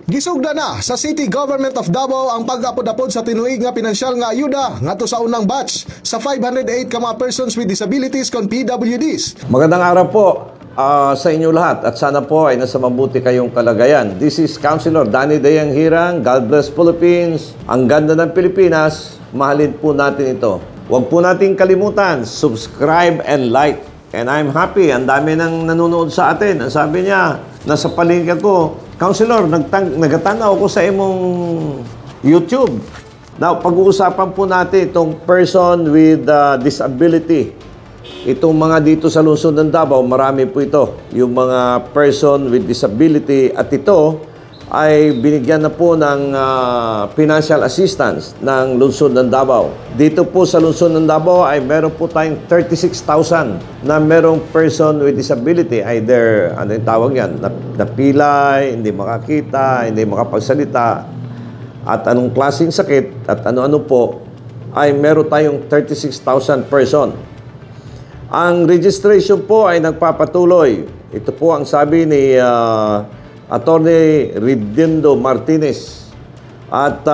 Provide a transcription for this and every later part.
Gisugda na sa City Government of Davao ang pag-apod-apod sa tinuig nga pinansyal nga ayuda ngadto sa unang batch sa 508 ka mga persons with disabilities kon PWDs. Magandang araw po sa inyo lahat at sana po ay nasa mabuti kayong kalagayan. This is Councilor Danny Dayang Hirang. God bless Philippines. Ang ganda ng Pilipinas, mahalin po natin ito. Huwag po nating kalimutan, subscribe and like. And I'm happy, ang dami nang nanonood sa atin. Ang sabi niya, nasa palengke ko, Councilor, nagatanaw ko sa imong YouTube. Now, pag-uusapan po natin itong person with disability. Itong mga dito sa lungsod ng Davao, marami po ito. Yung mga person with disability at ito ay binigyan na po ng financial assistance ng lungsod ng Davao. Dito po sa lungsod ng Davao ay meron po tayong 36,000 na merong person with disability. Either, ano yung tawag yan, napilay, hindi makakita, hindi makapagsalita, at anong klaseng sakit, at ano-ano po, ay meron tayong 36,000 person. Ang registration po ay nagpapatuloy. Ito po ang sabi ni Attorney Ridindo Martinez. At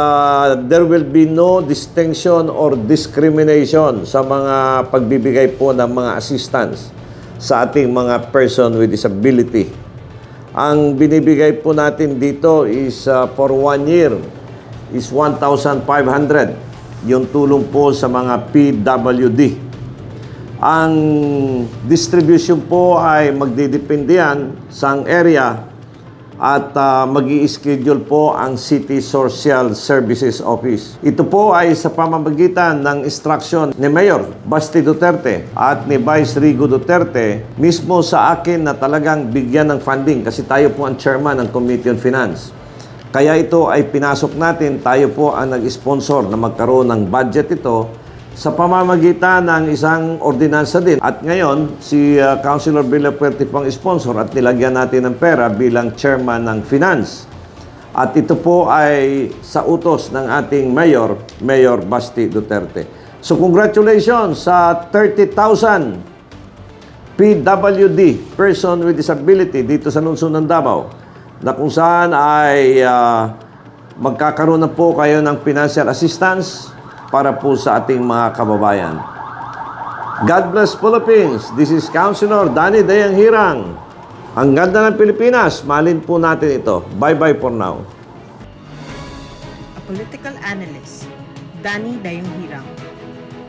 there will be no distinction or discrimination sa mga pagbibigay po ng mga assistance sa ating mga person with disability. Ang binibigay po natin dito is for 1 year is 1,500. Yung tulong po sa mga PWD. Ang distribution po ay magdidepende yan sa area at mag-i-schedule po ang City Social Services Office. Ito po ay sa pamamagitan ng instruction ni Mayor Basti Duterte at ni Vice Rigo Duterte mismo sa akin na talagang bigyan ng funding kasi tayo po ang chairman ng Committee on Finance. Kaya ito ay pinasok natin, tayo po ang nag-sponsor na magkaroon ng budget ito sa pamamagitan ng isang ordinansa din. At ngayon, si Councilor Villapuerte pang sponsor at nilagyan natin ng pera bilang chairman ng finance. At ito po ay sa utos ng ating mayor, Mayor Basti Duterte. So congratulations sa 30,000 PWD, person with disability, dito sa lungsod ng Davao, na kung saan ay magkakaroon na po kayo ng financial assistance para po sa ating mga kababayan. God bless Philippines. This is Councilor Danny Dayang Hirang. Ang ganda ng Pilipinas, mahalin po natin ito. Bye-bye for now. A political analyst, Danny Dayang Hirang,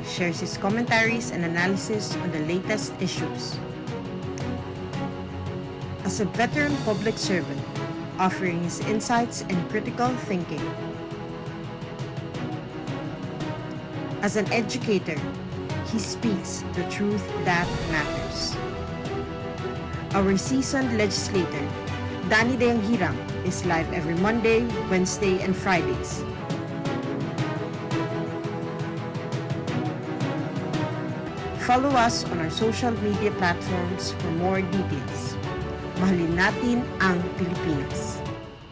shares his commentaries and analysis on the latest issues. As a veteran public servant, offering his insights and critical thinking. As an educator, he speaks the truth that matters. Our seasoned legislator, Danny Dayang Hirang, is live every Monday, Wednesday, and Fridays. Follow us on our social media platforms for more details. Mahalin natin ang Pilipinas.